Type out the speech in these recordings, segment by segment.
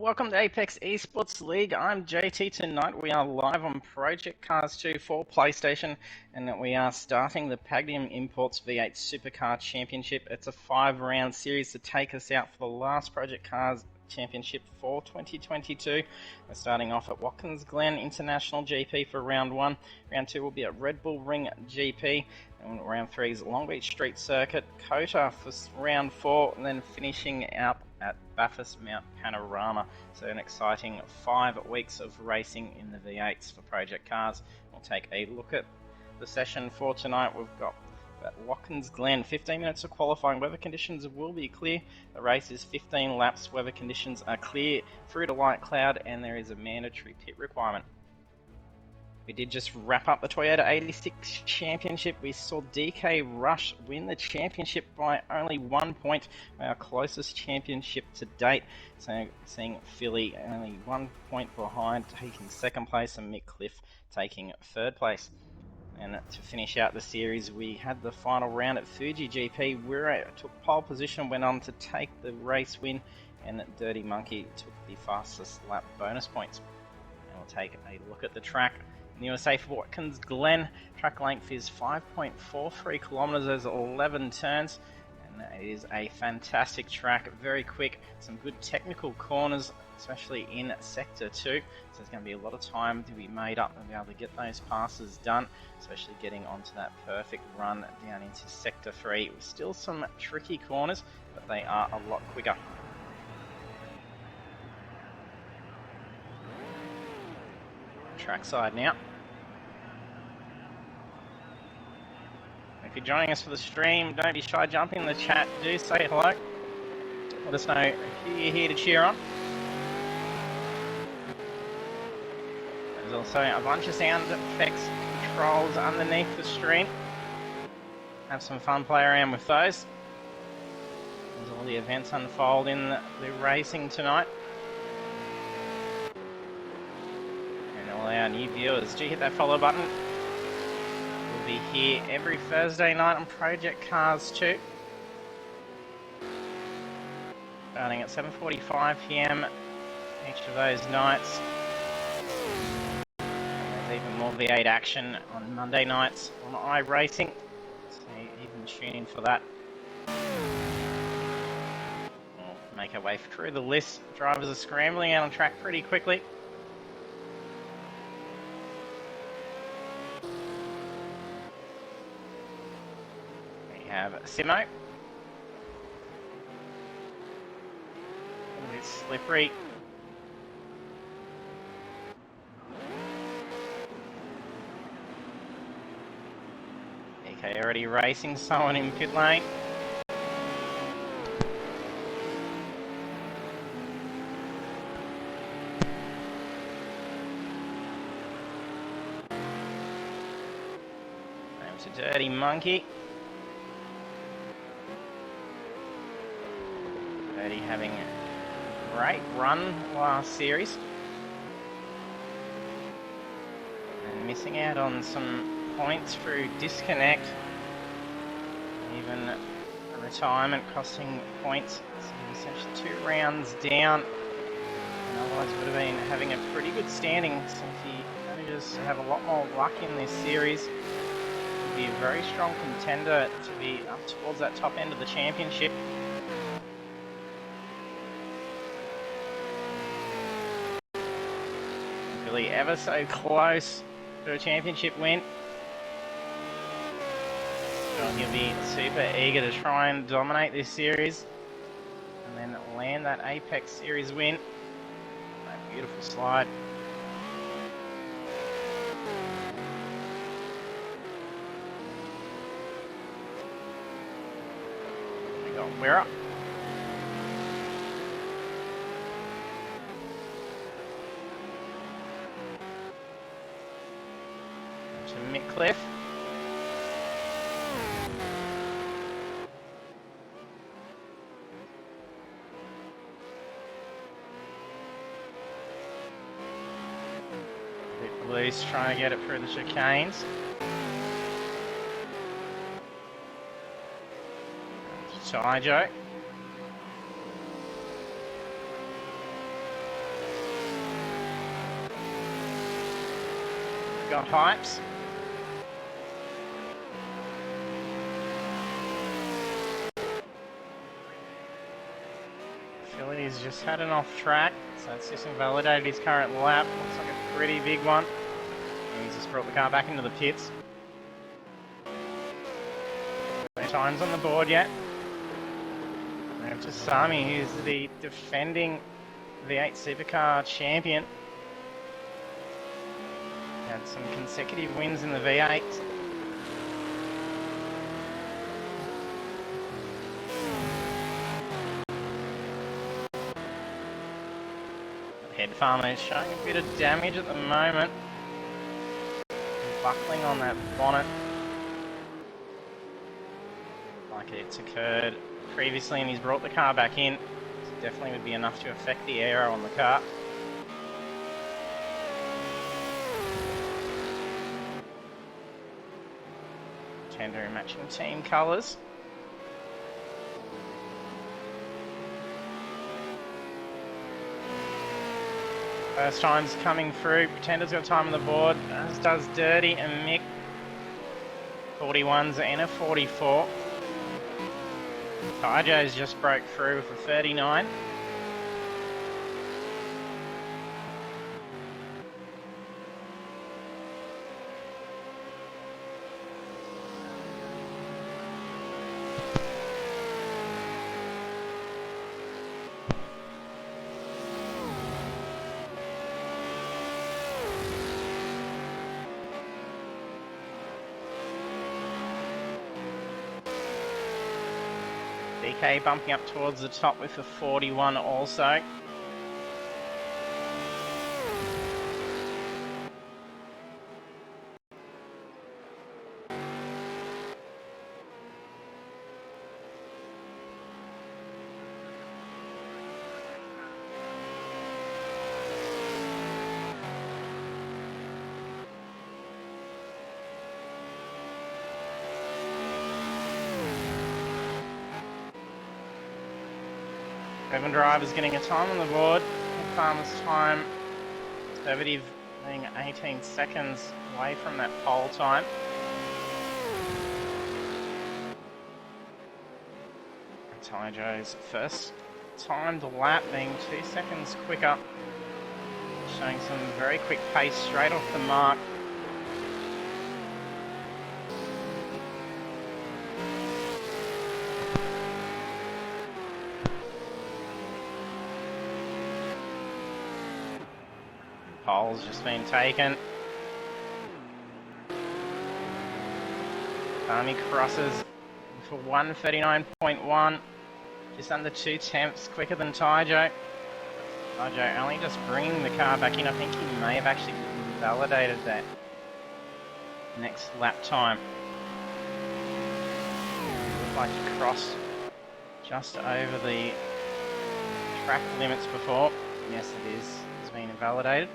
Welcome to Apex Esports League. I'm JT. Tonight we are live on Project Cars 2 for PlayStation, and we are starting the Pagnian Imports V8 Supercar Championship. It's a 5-round series to take us out for the last Project Cars Championship for 2022. We're starting off at Watkins Glen International GP for round 1. Round 2 will be at Red Bull Ring GP. And round 3 is Long Beach Street Circuit, Kota for round 4, and then finishing up at Bathurst Mount Panorama. So an exciting 5 weeks of racing in the V8s for Project Cars. We'll take a look at the session for tonight. We've got at Watkins Glen, 15 minutes of qualifying. Weather conditions will be clear. The race is 15 laps. Weather conditions are clear through to light cloud, and there is a mandatory pit requirement. We did just wrap up the Toyota 86 Championship. We saw DK Rush win the championship by only 1 point, our closest championship to date. So seeing Philly only 1 point behind, taking 2nd place, and Mick Cliff taking 3rd place. And to finish out the series, we had the final round at Fuji GP. We took pole position, went on to take the race win, and Dirty Monkey took the fastest lap bonus points. And we'll take a look at the track. In the USA for Watkins Glen, track length is 5.43 kilometers. There's 11 turns, and it is a fantastic track, very quick, some good technical corners, especially in Sector 2. So there's going to be a lot of time to be made up and be able to get those passes done, especially getting onto that perfect run down into Sector 3. With still some tricky corners, but they are a lot quicker. Trackside now. If you're joining us for the stream, don't be shy, jump in the chat, do say hello. Let us know who you're here to cheer on. There's also a bunch of sound effects controls underneath the stream. Have some fun, play around with those. As all the events unfold in the racing tonight. And all our new viewers, do hit that follow button. We'll be here every Thursday night on Project Cars 2. Starting at 7:45 PM each of those nights. There's even more V8 action on Monday nights on iRacing, so even tune in for that. We'll make our way through the list. Drivers are scrambling out on track pretty quickly. We have Simo. It's slippery. DK already racing someone in pit lane. Name's a Dirty Monkey. Dirty having a great run last series. And missing out on some points through disconnect, even a retirement costing points. So essentially 2 rounds down, and otherwise would have been having a pretty good standing. So if he manages to have a lot more luck in this series, he'll be a very strong contender to be up towards that top end of the championship. Really ever so close to a championship win. He'll be super eager to try and dominate this series and then land that Apex Series win. That beautiful slide. We got Wera. To Mick Cliff. Blues trying to get it through the chicanes. Tyjo. got hypes. Philly's just had an off track, so it's just invalidated his current lap. Looks like a pretty big one. And he's just brought the car back into the pits. No times on the board yet. We have Sami, who's the defending V8 Supercar champion. Had some consecutive wins in the V8. Head farmer is showing a bit of damage at the moment. Buckling on that bonnet. Like it's occurred previously, and he's brought the car back in. So definitely would be enough to affect the aero on the car. Tender matching team colours. First time's coming through. Pretender's got time on the board, as does Dirty and Mick. 41s and a 44. Tyjo's just broke through with a 39. DK bumping up towards the top with a 41 also. Seven drivers getting a time on the board. Farmer's time, conservative, being 18 seconds away from that pole time. Tyjo's first timed lap being 2 seconds quicker, showing some very quick pace straight off the mark. Pole's just been taken. Army crosses for 1:39.1, just under 2 tenths quicker than Tyjo. Tyjo only just bringing the car back in. I think he may have actually validated that next lap time. Looked like he crossed just over the track limits before. Yes, it is. It's been invalidated.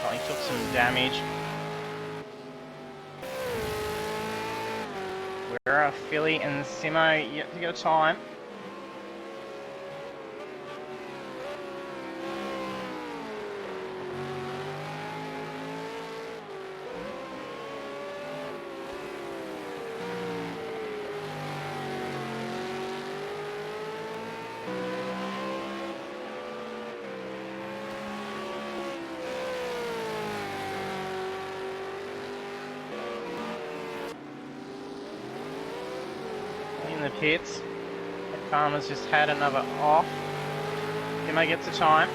Probably took some damage. Where are Philly and Simo yet to go time? In the pits. Farmer's just had another off. Timo gets a time.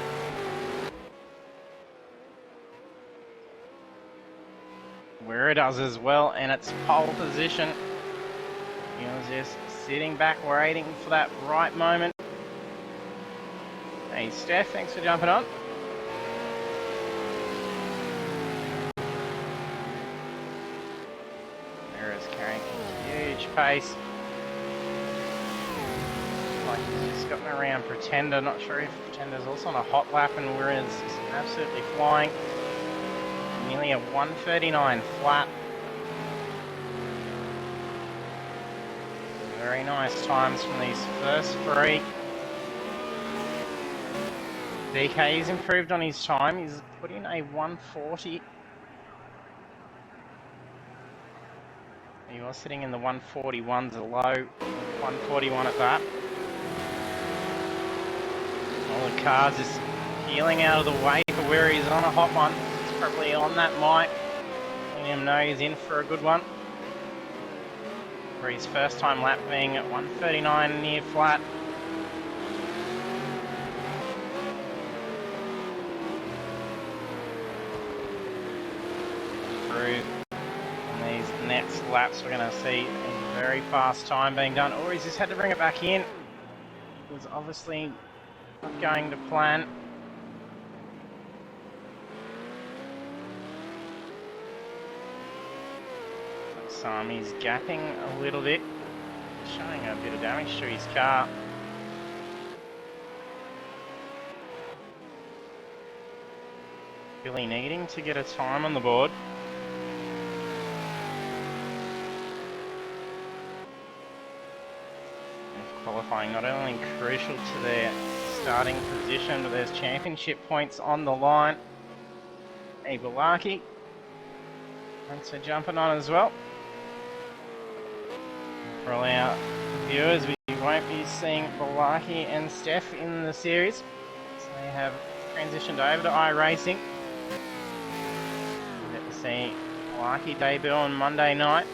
Where it does as well, and it's pole position. He was just sitting back waiting for that right moment. Hey Steph, thanks for jumping on. Mira's carrying a huge pace. Like he's just gotten around Pretender. Not sure if Pretender's also on a hot lap, and Wirra's just absolutely flying. Nearly a 1:39 flat. Very nice times from these first three. DK's improved on his time. He's put in a 140. He was sitting in the 141s, a low 141 at that. All the cars just peeling out of the way for where he's on a hot one. He's probably on that mic. Letting him know he's in for a good one. For his first time lap being at 139 near flat. Through these next laps, we're going to see a very fast time being done. Or he's just had to bring it back in. It was obviously not going to plan. He's gapping a little bit, showing a bit of damage to his car. Really needing to get a time on the board. Qualifying not only crucial to their starting position, but there's championship points on the line. Balaki, thanks for jumping on as well. For all our viewers, we won't be seeing Balaki and Steph in the series, so they have transitioned over to iRacing. We'll get to see Balaki debut on Monday night.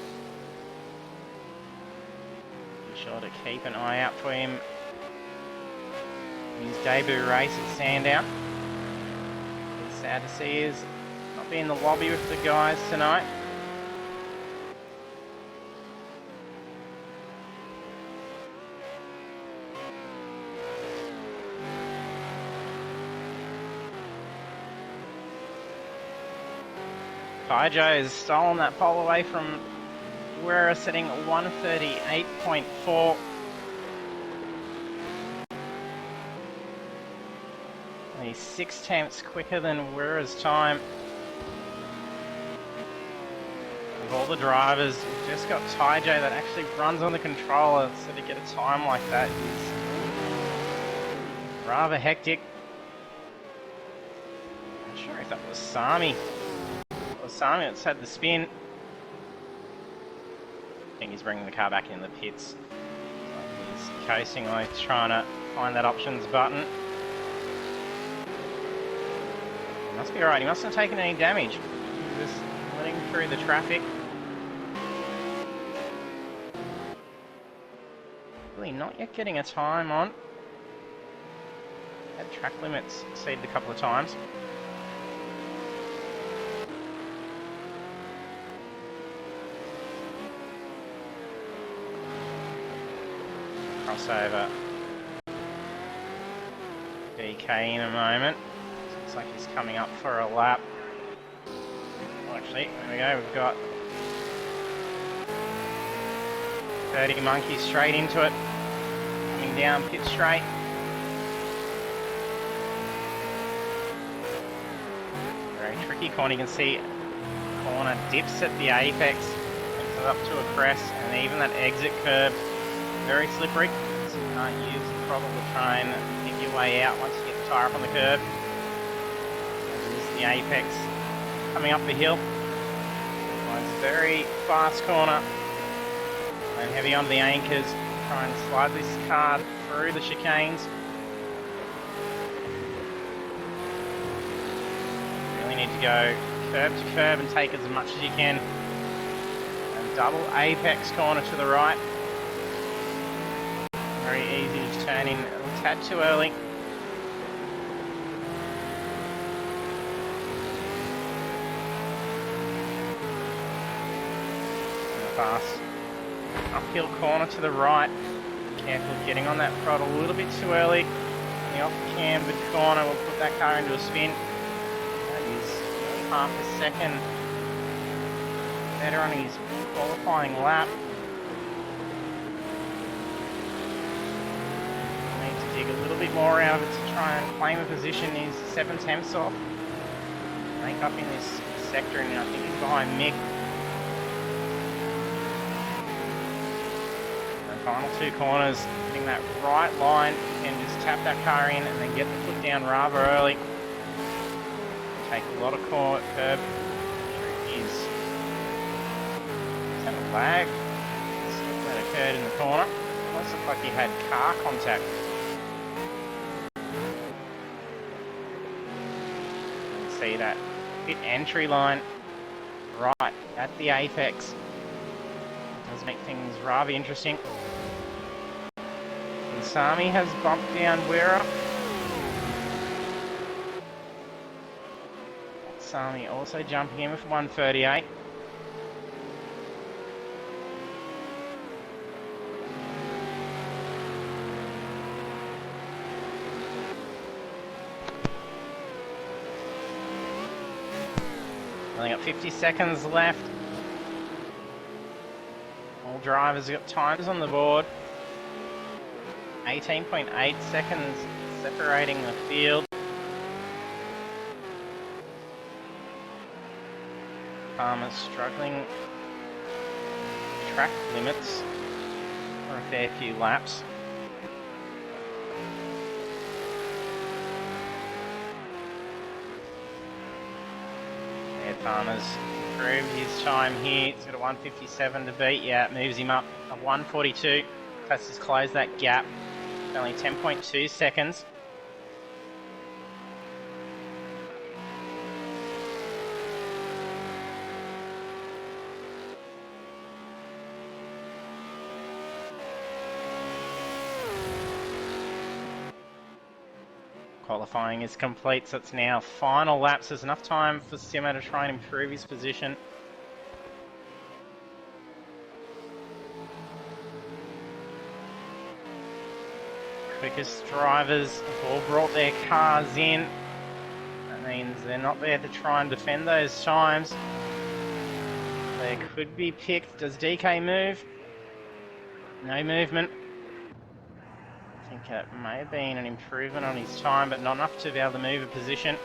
Be sure to keep an eye out for him in his debut race at Sandown. It's sad to see he's not be in the lobby with the guys tonight. Kaijo has stolen that pole away from Wera, sitting at 138.4. He's 6 tenths quicker than Wera's time. Of all the drivers, we've just got Taijo that actually runs on the controller, so to get a time like that is rather hectic. I'm not sure if that was Sami. Sami that's had the spin. I think he's bringing the car back in the pits. He's coasting like he's trying to find that options button. He must be alright, he mustn't have taken any damage. He's just letting through the traffic. Really not yet getting a time on. Had track limits exceeded a couple of times. Crossover. DK in a moment. Looks like he's coming up for a lap. Oh, actually, there we go. We've got 30 monkeys straight into it. Coming down pit straight. Very tricky corner. You can see corner dips at the apex, takes it up to a crest, and even that exit curve. Very slippery, so you can't use the throttle to try and pick your way out once you get the tyre up on the curb. This is the apex coming up the hill. It's a very fast corner. And heavy onto the anchors. Try and slide this car through the chicanes. Really need to go curb to curb and take as much as you can. And double apex corner to the right. Very easy to turn in a tad too early. Fast uphill corner to the right. Careful of getting on that throttle a little bit too early. The off-cambered corner will put that car into a spin. That is nearly half a second better on his qualifying lap. Dig a little bit more out of it to try and claim a position. He's 7 tenths off. Make up in this sector, and I think he's behind Mick. The final two corners, hitting that right line, and just tap that car in and then get the foot down rather early. Take a lot of curb. Is that a lag that occurred in the corner? Almost looked like he had car contact. You can see that pit entry line right at the apex. It does make things rather interesting. And Sami has bumped down Wera. Sami also jumping in with 138. Only got 50 seconds left. All drivers have got times on the board. 18.8 seconds separating the field. Farmer's struggling track limits for a fair few laps. Farmer's improved his time here. He's got a 157 to beat. Yeah, it moves him up a 142. Plus he's closed that gap. Only 10.2 seconds. Qualifying is complete, so it's now final laps. There's enough time for Simo to try and improve his position. Quickest drivers have all brought their cars in. That means they're not there to try and defend those times. They could be picked. Does DK move? No movement. I think it may have been an improvement on his time, but not enough to be able to move a position.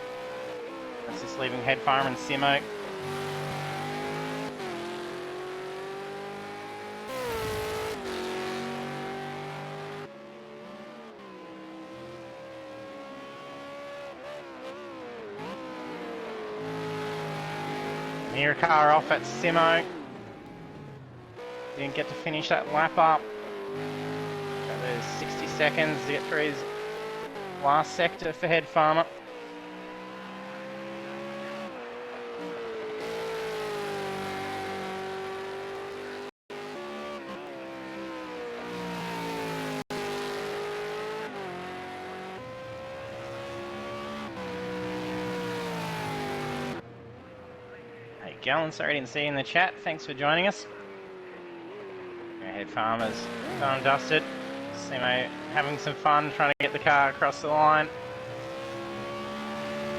That's just leaving Headfarmer and Simo. Mirror car off at Simo. Didn't get to finish that lap up. There's 60 seconds to get through his last sector for Headfarmer. Hey Gallon, sorry I didn't see you in the chat. Thanks for joining us. Headfarmer's done and dusted. Simo having some fun trying to get the car across the line.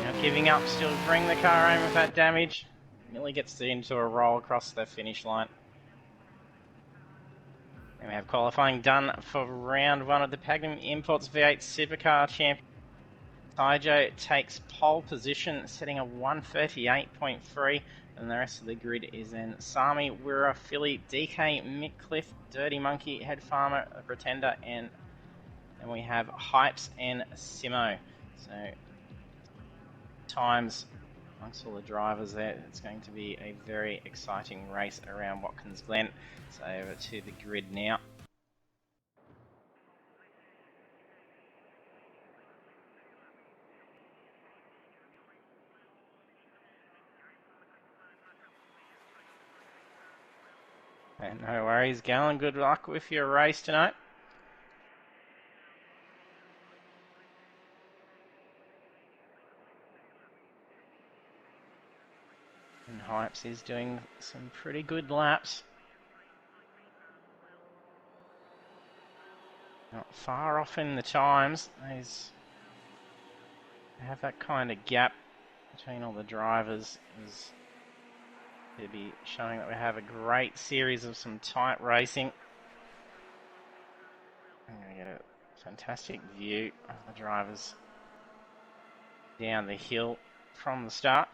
Now giving up, still bring the car home with that damage. Nearly gets into a roll across the finish line. And we have qualifying done for round one of the Pagnian Imports V8 Supercar Champion. Taijo takes pole position, setting a 138.3, and the rest of the grid is then Sami, Wira, Philly, DK, Mickcliffe, Dirty Monkey, Headfarmer, Pretender, and then we have Hypes and Simo. So times amongst all the drivers there. It's going to be a very exciting race around Watkins Glen. So over to the grid now. And no worries, Gallon. Good luck with your race tonight. And Hypes is doing some pretty good laps. Not far off in the times. They have that kind of gap between all the drivers. Is to be showing that we have a great series of some tight racing. I'm going to get a fantastic view of the drivers down the hill from the start.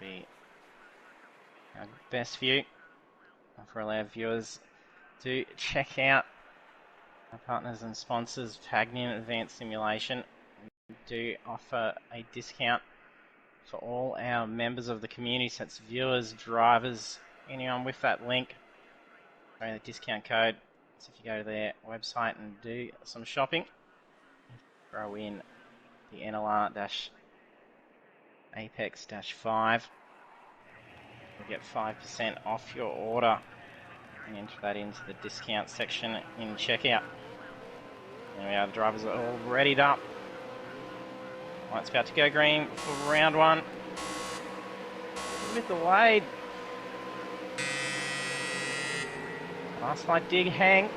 be our best view. For all our viewers, do check out our partners and sponsors, Pagnian Advanced Simulation. We do offer a discount for all our members of the community, so that's viewers, drivers, anyone with that link. The discount code. So if you go to their website and do some shopping, throw in the NLR-Apex-5, you'll get 5% off your order and enter that into the discount section in checkout. There we are, the drivers are all readied up. Lights about to go green for round one. With the lead. Last light dig hang.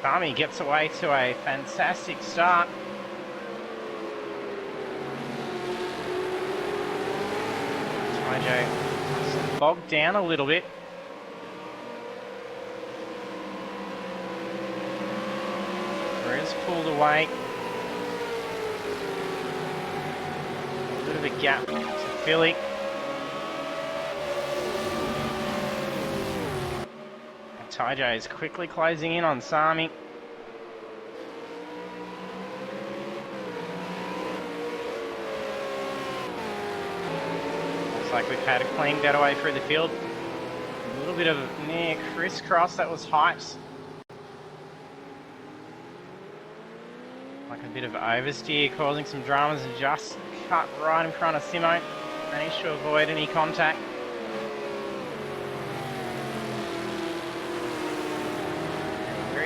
Barmy gets away to a fantastic start. Tyjo bogged down a little bit. Perez pulled away. A bit of a gap to Philly. Tyjo is quickly closing in on Sami. Looks like we've had a clean getaway through the field. A little bit of near crisscross, that was hypes. Like a bit of oversteer causing some dramas and just cut right in front of Simo. Managed to avoid any contact.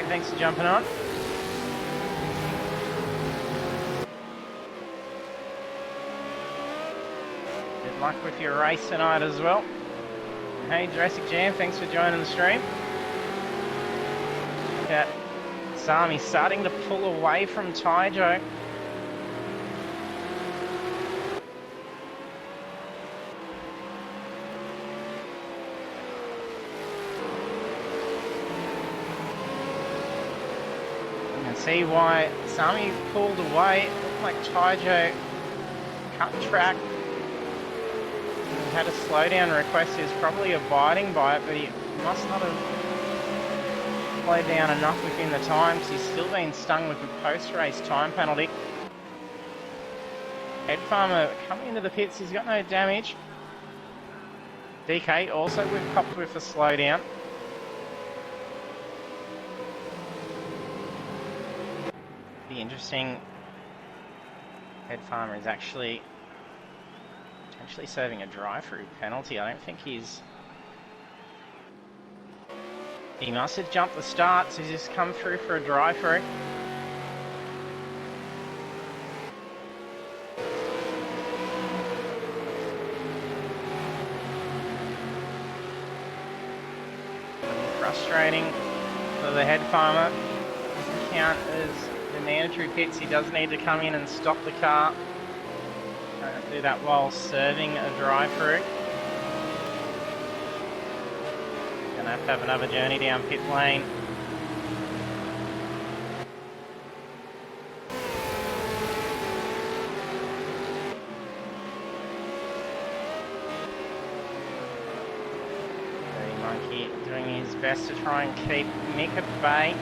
Thanks for jumping on. Good luck with your race tonight as well. Hey Jurassic Jam, thanks for joining the stream. Look at Sami starting to pull away from Tyjo. See why Sami pulled away. It looked like Tyjo cut track. He had a slowdown request. He was probably abiding by it, but he must not have slowed down enough within the times. He's still been stung with a post-race time penalty. Head Farmer coming into the pits. He's got no damage. DK also popped with a slowdown. Interesting. Head Farmer is actually potentially serving a drive-through penalty. I don't think he must have jumped the start, so he's just come through for a drive-through. Frustrating for the Head Farmer. Doesn't count as mandatory pits. He does need to come in and stop the car. Do that while serving a drive-through. Gonna have to have another journey down pit lane. Dirty Monkey doing his best to try and keep Mick at bay.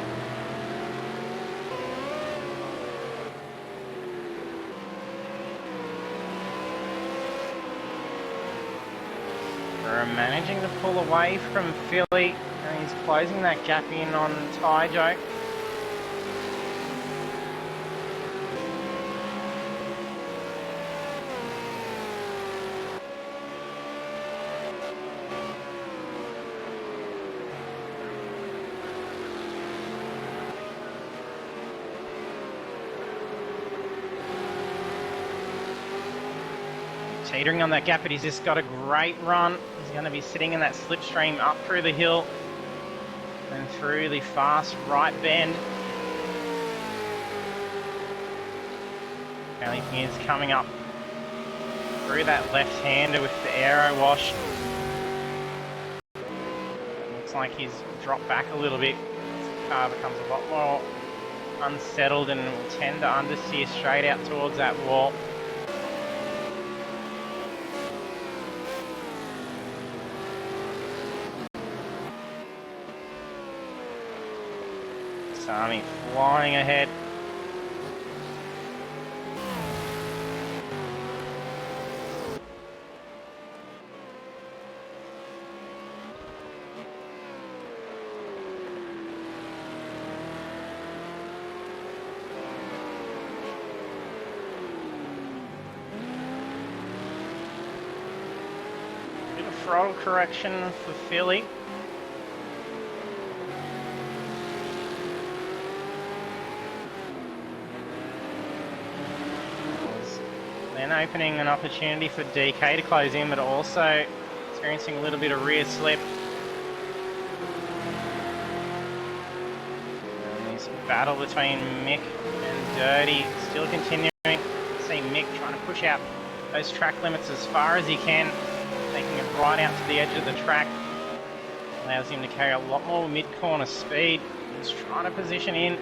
Managing to pull away from Philly, and he's closing that gap in on Tyjo. Teetering on that gap, but he's just got a great run. He's going to be sitting in that slipstream up through the hill and through the fast right bend. Pagnian's coming up through that left-hander with the aero wash. Looks like he's dropped back a little bit. The car becomes a lot more unsettled and will tend to understeer straight out towards that wall. Sami flying ahead. Bit of throttle correction for Philly. Then opening an opportunity for DK to close in, but also experiencing a little bit of rear slip. And this battle between Mick and Dirty still continuing. See Mick trying to push out those track limits as far as he can, taking it right out to the edge of the track. Allows him to carry a lot more mid-corner speed. He's trying to position in.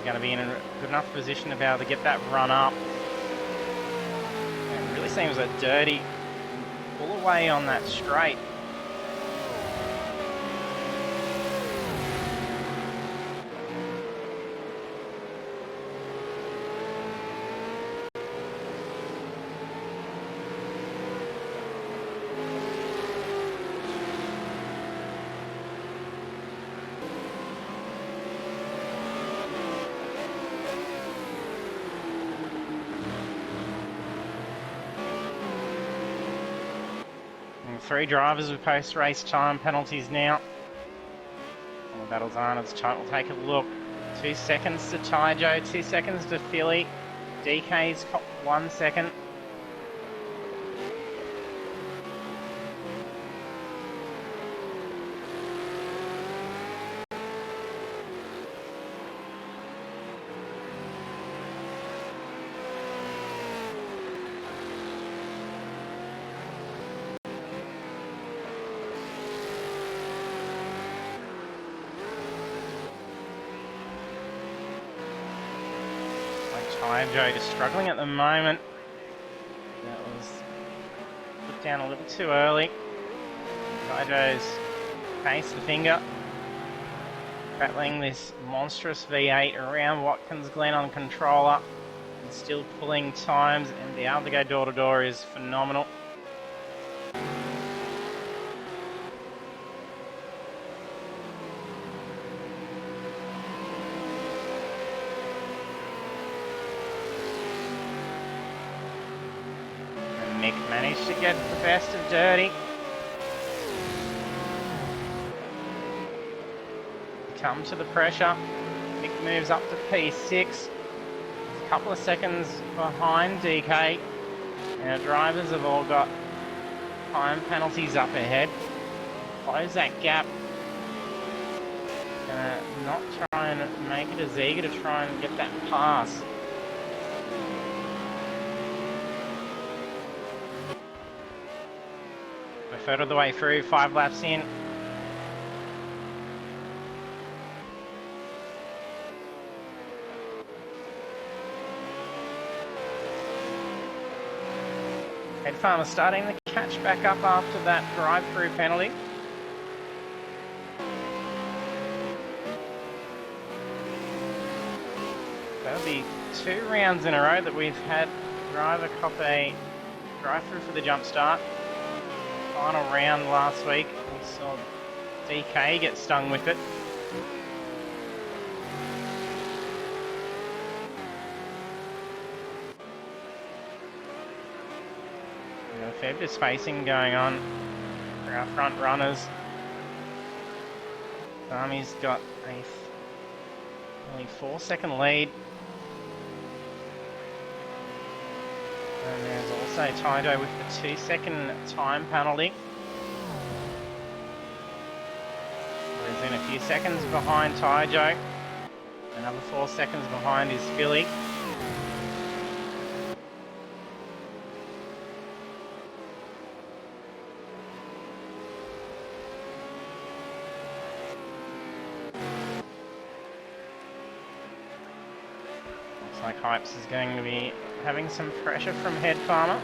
Going to be in a good enough position to be able to get that run up. It really seems that Dirty pull away on that straight. Three drivers with post-race time penalties now. And the battle's on. It's time. We'll take a look. 2 seconds to Taijo, 2 seconds to Philly. DK's got 1 second. Taijo just struggling at the moment. That was put down a little too early. Taijo's case the finger. Battling this monstrous V8 around Watkins Glen on controller. And still pulling times, and be able to go door to door is phenomenal. Mick managed to get the best of Dirty. Come to the pressure. Mick moves up to P6. A couple of seconds behind DK. And our drivers have all got time penalties up ahead. Close that gap. Gonna not try and make it as eager to try and get that pass. A third of the way through, 5 laps in. Head Farmer starting to catch back up after that drive-through penalty. That'll be 2 rounds in a row that we've had driver cop a drive-through for the jump start. Final round last week, we saw DK get stung with it. A fair bit of spacing going on for our front runners. Sami's got a only 4-second lead. And there's also Taijo with the 2-second time penalty. He's in a few seconds behind Taijo. Another 4 seconds behind is Philly. Looks like Hypes is going to be having some pressure from Head Farmer.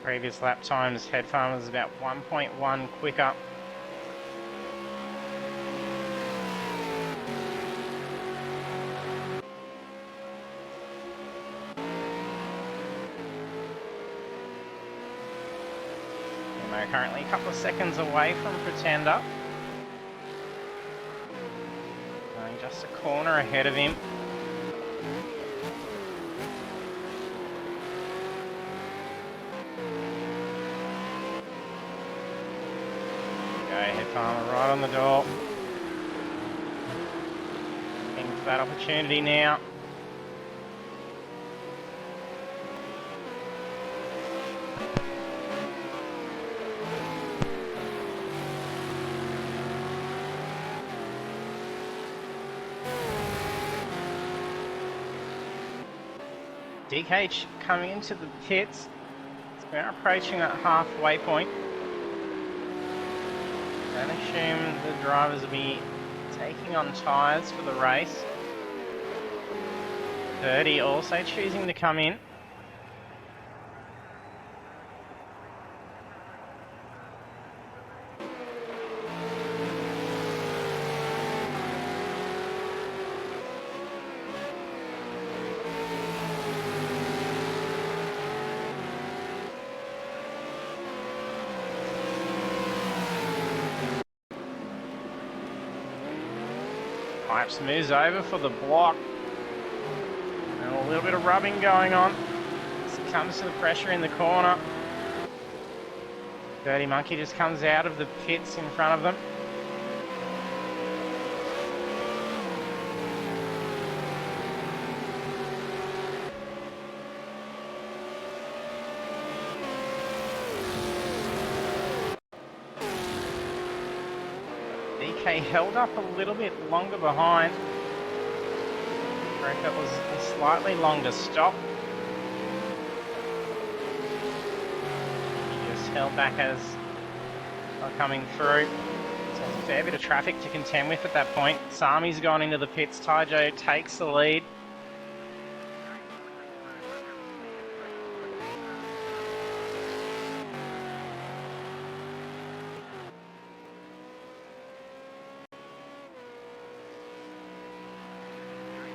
Previous lap times, Head Farm was about 1.1 quicker. We're currently a couple of seconds away from Pretender. Going just a corner ahead of him. Head Farmer right on the door. Looking for that opportunity now. DKH coming into the pits. We're approaching that halfway point. I assume the drivers will be taking on tyres for the race. 30 also choosing to come in. Pipes moves over for the block. And a little bit of rubbing going on. This comes to the pressure in the corner. Dirty Monkey just comes out of the pits in front of them. DK held up a little bit longer behind. I reckon it was a slightly longer stop. He just held back as they're coming through. So there's a fair bit of traffic to contend with at that point. Sami's gone into the pits. Taijo takes the lead.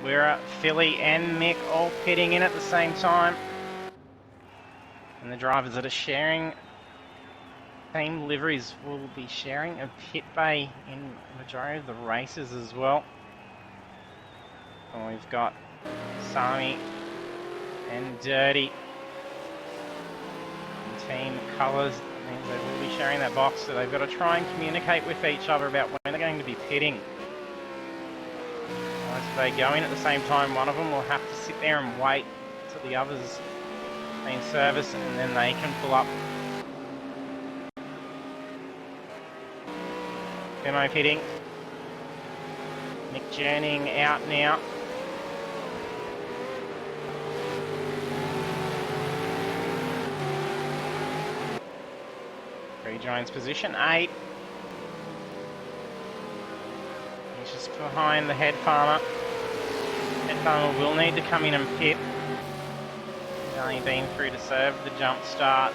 We're Philly and Mick all pitting in at the same time. And the drivers that are sharing same liveries will be sharing a pit bay in the majority of the races as well. And we've got Sami and Dirty in team colours. That means they will be sharing that box, so they've got to try and communicate with each other about when they're going to be pitting. If they go in at the same time, one of them will have to sit there and wait until the others are in service, and then they can pull up. Demo pitting. Nick Jerning out now. Rejoins position 8. He's just behind the Head Farmer. Head Farmer will need to come in and pit. He's only been through to serve the jump start.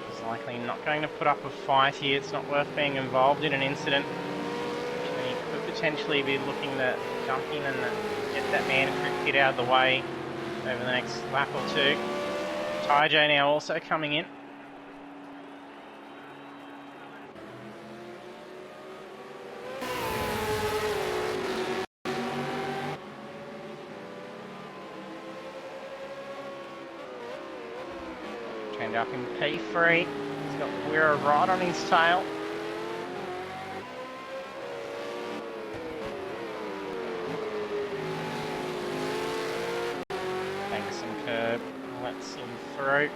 He's likely not going to put up a fight here. It's not worth being involved in an incident. And he could potentially be looking to jump in and get that mandatory pit out of the way over the next lap or two. Taijo now also coming in. Turned up in P3. He's got Wira right on his tail. Curb, lets him through.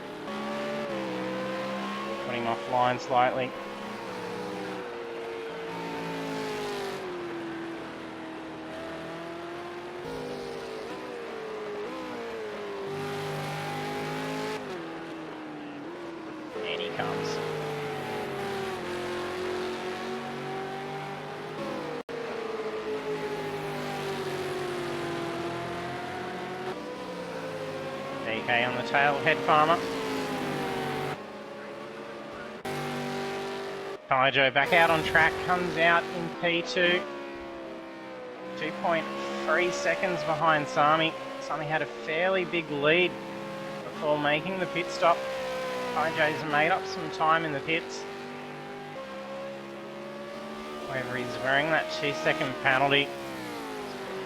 Put him offline slightly. And he comes. DK on the tail, head farmer. Kaijo back out on track, comes out in P2. 2.3 seconds behind Sami. Sami had a fairly big lead before making the pit stop. Kaijo's made up some time in the pits. However, he's wearing that 2-second penalty.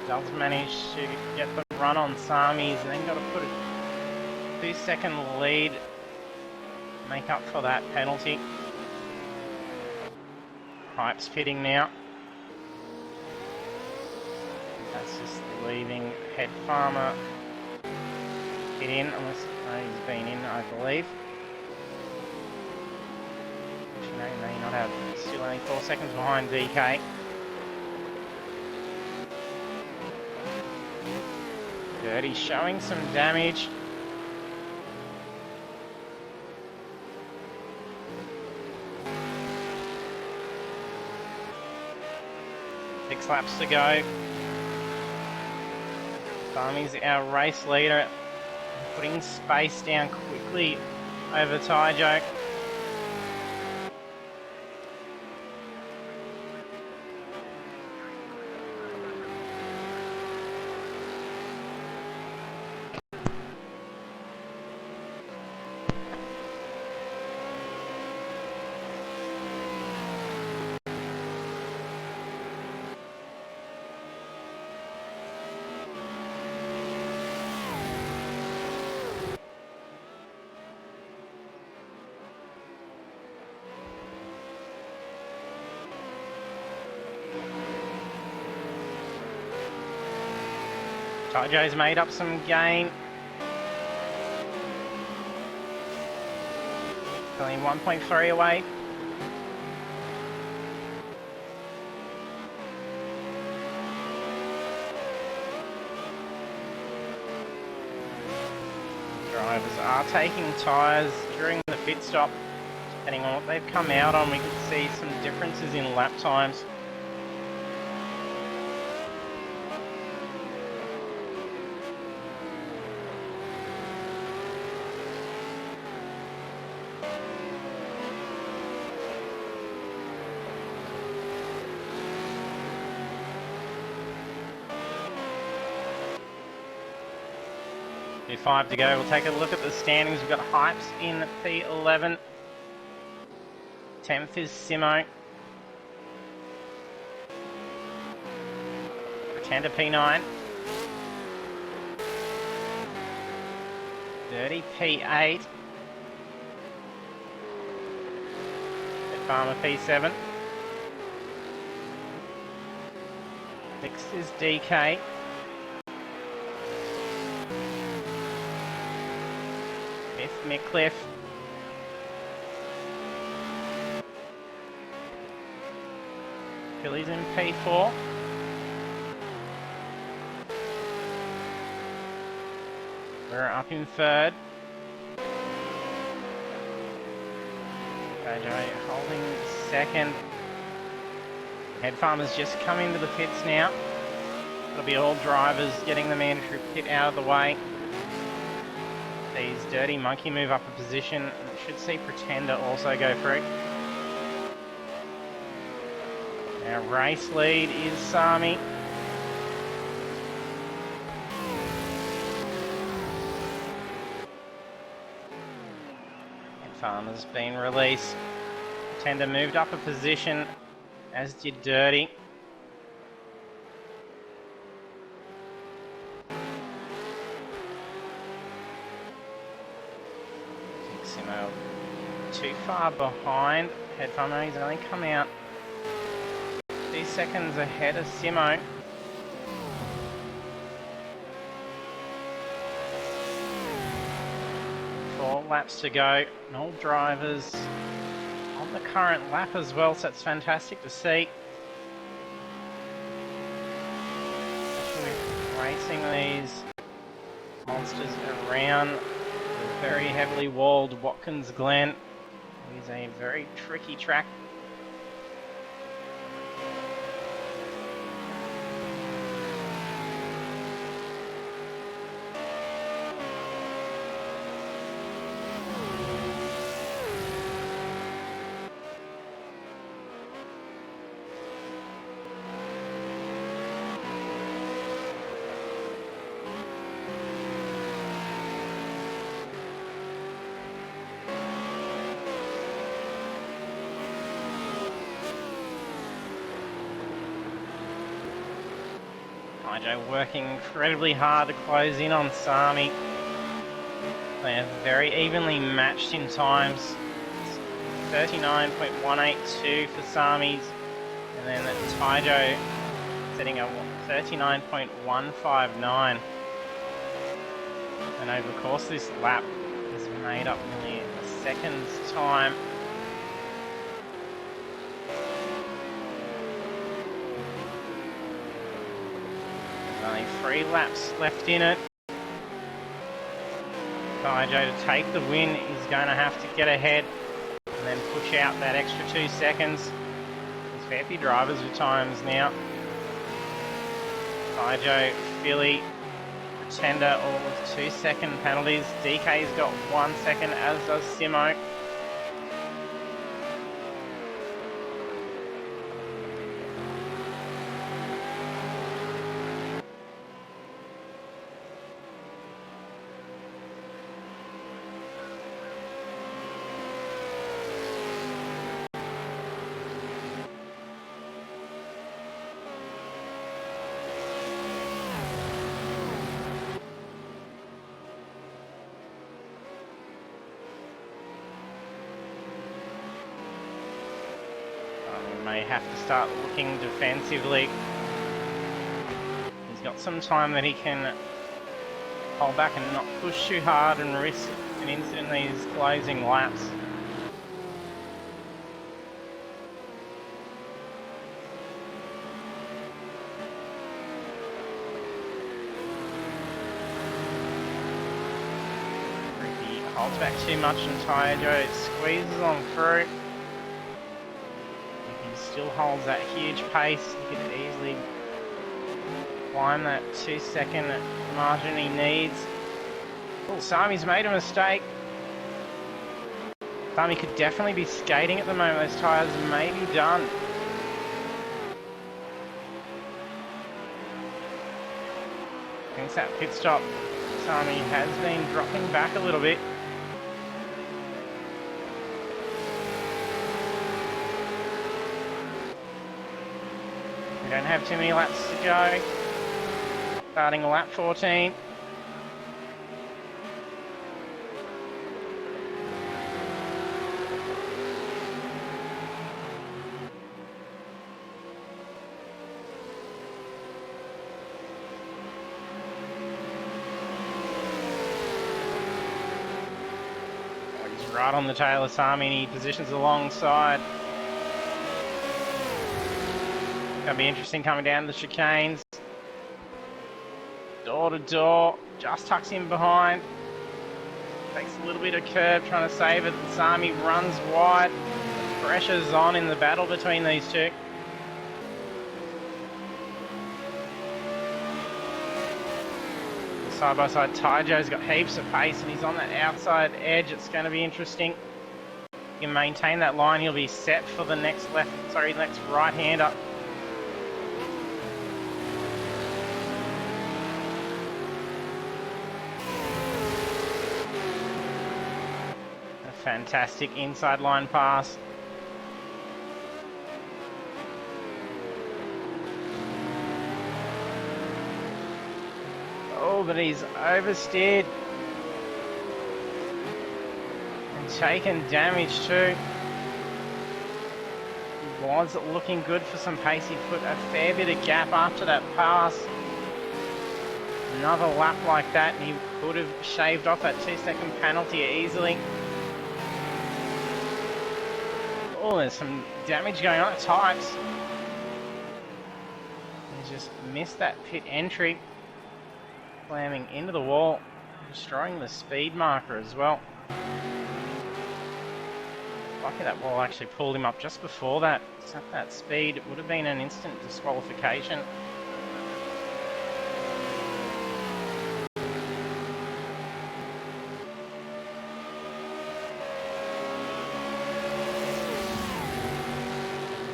Does manage to get the run on Sami. He's then got to put a 2-second lead, make up for that penalty. Hype's pitting now. That's just leaving head farmer pit in, unless he's been in, I believe. Actually, no, he may not have. Still only 4 seconds behind DK. Dirty showing some damage. Six laps to go. Sami's our race leader, putting space down quickly over Kaijo. Kaijo's made up some gain. Only 1.3 away. Drivers are taking tyres during the pit stop. Depending on what they've come out on, we can see some differences in lap times. Five to go. We'll take a look at the standings. We've got Hypes in P11. 10th is Simo. Pretender P9. Dirty P8. Farmer P7. 6th is DK. 5th, Mickliffe. Philly's in P4. We're up in 3rd. Kaijo holding 2nd. Head farmer's just come into the pits now. It'll be all drivers getting the mandatory pit out of the way. These Dirty Monkey move up a position. And should see Pretender also go through. Our race lead is Sami. And Farmer's been released. Pretender moved up a position, as did Dirty. Too far behind. Head farmer, he's only come out 2 seconds ahead of Simo. Four laps to go. And all drivers on the current lap as well, so that's fantastic to see. Especially racing these monsters around the very heavily walled Watkins Glen. It is a very tricky track. Hydro working incredibly hard to close in on Sami. They are very evenly matched in times. 39.182 for Sami's, and then Taijo setting up 39.159. And over the course of this lap, has made up nearly a second's time. There's only 3 laps left in it. Taijo, to take the win, is going to have to get ahead and then push out that extra 2 seconds. There's fair few drivers with times now. Taijo, Philly, Pretender, all with 2-second penalties. DK's got 1 second, as does Simo. May have to start looking defensively. He's got some time that he can hold back and not push too hard and risk an incident in these closing laps. If he holds back too much and Taijo squeezes on through, still holds that huge pace. He could easily climb that 2-second margin he needs. Oh, Sami's made a mistake. Sami could definitely be skating at the moment. Those tyres may be done. Since that pit stop, Sami has been dropping back a little bit. We don't have too many laps to go. Starting lap 14. He's right on the tail of Sami and he positions alongside. Gonna be interesting coming down the chicanes. Door to door, just tucks in behind. Takes a little bit of curb trying to save it. Sami runs wide. Pressure's on in the battle between these two. Side by side, Taijo's got heaps of pace and he's on that outside edge. It's going to be interesting. If he can maintain that line, he'll be set for the next next right-hander. Fantastic inside line pass. Oh, but he's oversteered and taken damage too. He was looking good for some pace. He put a fair bit of gap after that pass. Another lap like that and he could have shaved off that 2-second penalty easily. Oh, there's some damage going on at types. He just missed that pit entry. Slamming into the wall, destroying the speed marker as well. Lucky that wall actually pulled him up just before that. At that speed, it would have been an instant disqualification.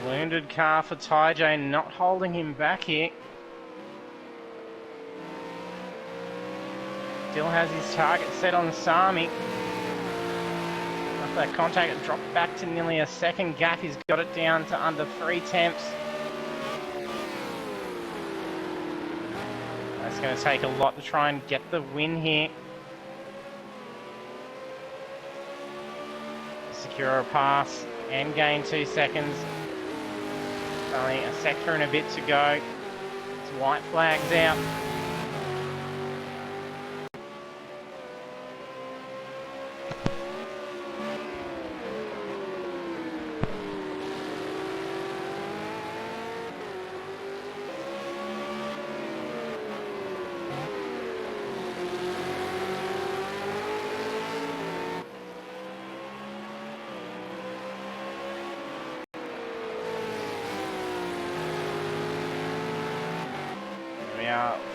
Wounded car for Taijo, not holding him back here. Still has his target set on Sami. After that contact, it dropped back to nearly a second gap. He's got it down to under 3 tenths. That's going to take a lot to try and get the win here. Secure a pass and gain 2 seconds. Only a sector and a bit to go. It's white flags out.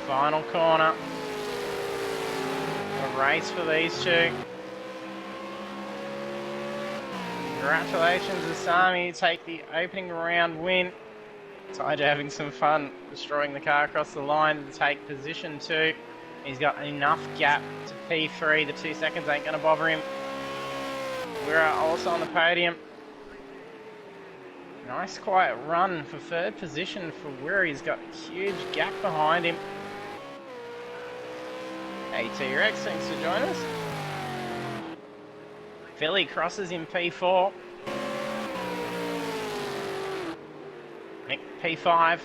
Final corner. A race for these two. Congratulations, Asami. You take the opening round win. Taija having some fun destroying the car across the line to take position 2. He's got enough gap to P3. The 2 seconds ain't going to bother him. We're also on the podium. Nice quiet run for 3rd position for Wirra. He's got a huge gap behind him. AT-Rex, thanks for joining us. Philly crosses in P4. Nick P5.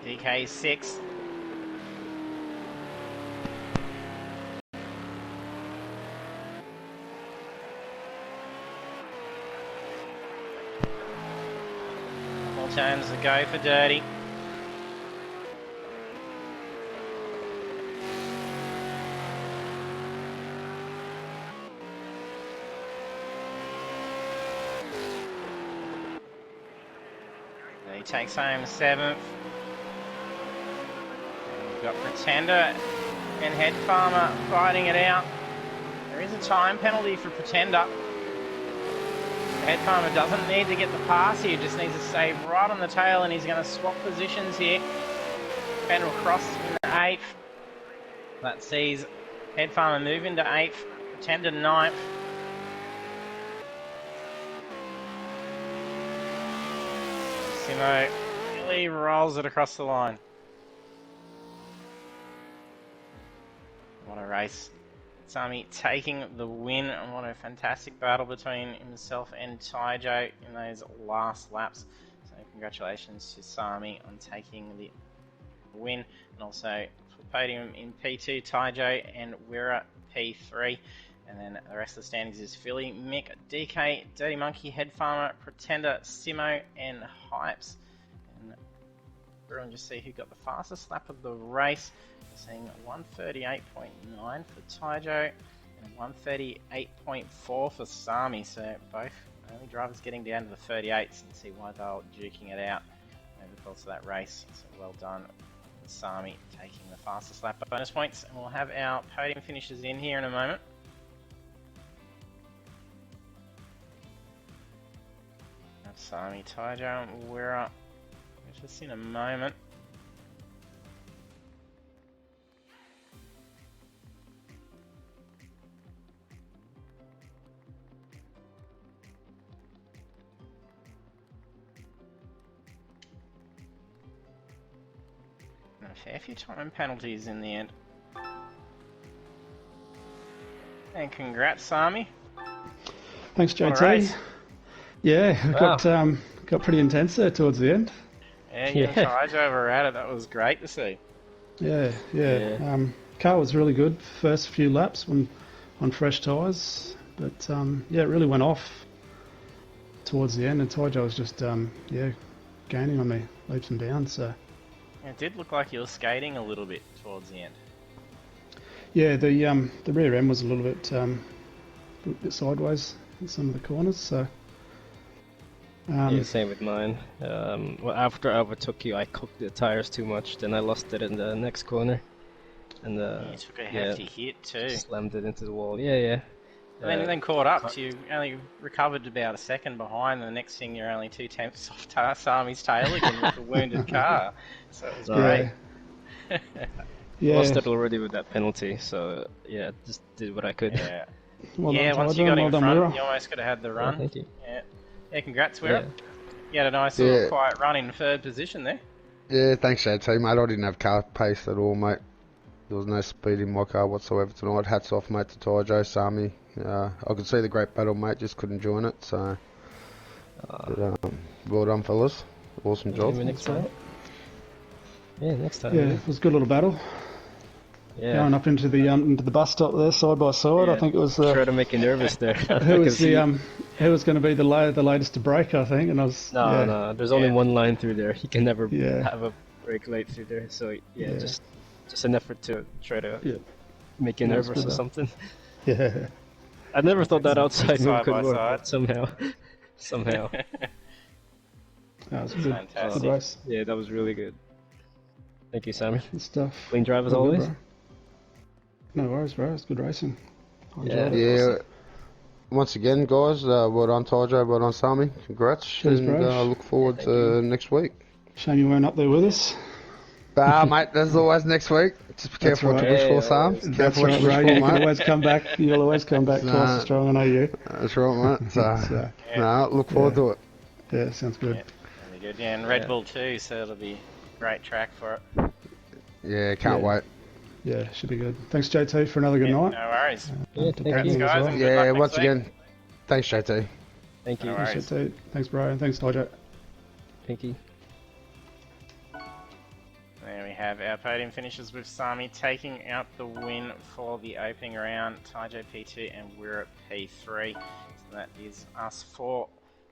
DK 6. More turns to go for Dirty. He takes home 7th. We've got Pretender and Head Farmer fighting it out. There is a time penalty for Pretender. Head Farmer doesn't need to get the pass here, just needs to stay right on the tail, and he's going to swap positions here. Pretender will cross into 8th. That sees Head Farmer move into 8th, Pretender 9th. Simo really rolls it across the line. What a race. Sami taking the win, and what a fantastic battle between himself and Taija in those last laps. So congratulations to Sami on taking the win, and also for podium in P2, Taija and Wirra P3. And then the rest of the standings is Philly, Mick, DK, Dirty Monkey, Head Farmer, Pretender, Simo, and Hypes. And everyone just see who got the fastest lap of the race. We're seeing 138.9 for Taija and 138.4 for Sami. So both only drivers getting down to the 38s, and see why they're duking it out over the course of that race. So well done, Sami taking the fastest lap. Bonus points, and we'll have our podium finishes in here in a moment. Sami, Taija, Wirra, just in a moment. And a fair few time penalties in the end. And congrats, Sami. Thanks, JT. Yeah, it got pretty intense there towards the end. Yeah, you and Taija were at it. That was great to see. Yeah. Car was really good first few laps on fresh tyres, but it really went off towards the end, and Taija was just gaining on me leaps and bounds. So it did look like you were skating a little bit towards the end. Yeah, the rear end was a little bit sideways in some of the corners. So. Yeah, same with mine. Well, after I overtook you, I cooked the tires too much. Then I lost it in the next corner, and you took a hefty hit too. Slammed it into the wall. Yeah. And then caught up. So you only recovered about a second behind, and the next thing you're only 2/10 off Sami's tail again with the wounded car. So it was great. Lost it already with that penalty. So just did what I could. Yeah. Once you got in front, you almost could have had the run. Thank you. Yeah, congrats, Wirra. You had a nice little quiet run in 3rd position there. Yeah, thanks, JT, mate. I didn't have car pace at all, mate. There was no speed in my car whatsoever tonight. Hats off, mate, to Tyjo, Sami. I could see the great battle, mate, just couldn't join it, so... But, well done, fellas. Awesome job. Maybe next time. Yeah, next time. Yeah, it was a good little battle. Yeah. Going up into the bus stop there, side by side. Yeah. I think it was. Try to make you nervous there. Who was going to be the latest to break? I think, and I was. No. There's only one line through there. You can never Yeah. have a brake light through there. So yeah, just an effort to try to make you Yeah, nervous it's or good, something. Yeah. I never thought that outside move Side could by work, side. but somehow. That was a good Fantastic. race. Yeah, that was really good. Thank you, Sammy. Good stuff. Clean drive as All good, always. bro. No worries, bro. It's good racing. I enjoyed it. Yeah. Awesome. Once again, guys, well done, Tyjo, well done, Sami. Congrats. Cheers, and bro. look forward to next week. Shame you weren't up there with us. Mate, there's always next week. Just be That's careful what you right. wish for, Sam. That's Careful what you wish bro. for, You can mate. always come back. You'll always come back twice as strong. I know you. That's right, mate. So, look forward to it. Yeah, sounds good. Yeah, really good. Yeah, and Red Bull too, so it'll be a great track for it. Yeah, can't wait. Yeah, should be good. Thanks, JT, for another good night. No worries. Yeah, To thank Pagnian you. as guys, well. and good luck Yeah, next once week. again, thanks, JT. Thank you. No Thanks, worries. JT. Thanks, Brian. Thanks, Tyjo. Thank you. There we have our podium finishes with Sami taking out the win for the opening round, Tyjo P2 and we're at P3. So that is us for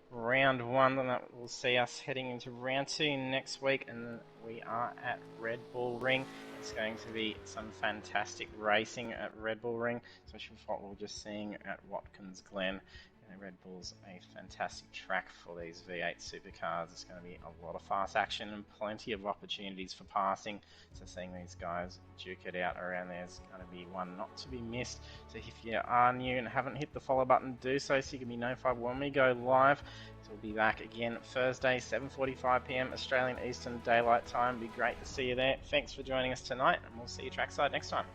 round one, and that will see us heading into round two next week, and we are at Red Bull Ring. It's going to be some fantastic racing at Red Bull Ring, especially with what we we're just seeing at Watkins Glen. Red Bull's a fantastic track for these V8 supercars. It's going to be a lot of fast action and plenty of opportunities for passing. So seeing these guys duke it out around there is going to be one not to be missed. So if you are new and haven't hit the follow button, do so you can be notified when we go live. So we'll be back again Thursday, 7:45 PM Australian Eastern Daylight Time. It'd be great to see you there. Thanks for joining us tonight, and we'll see you trackside next time.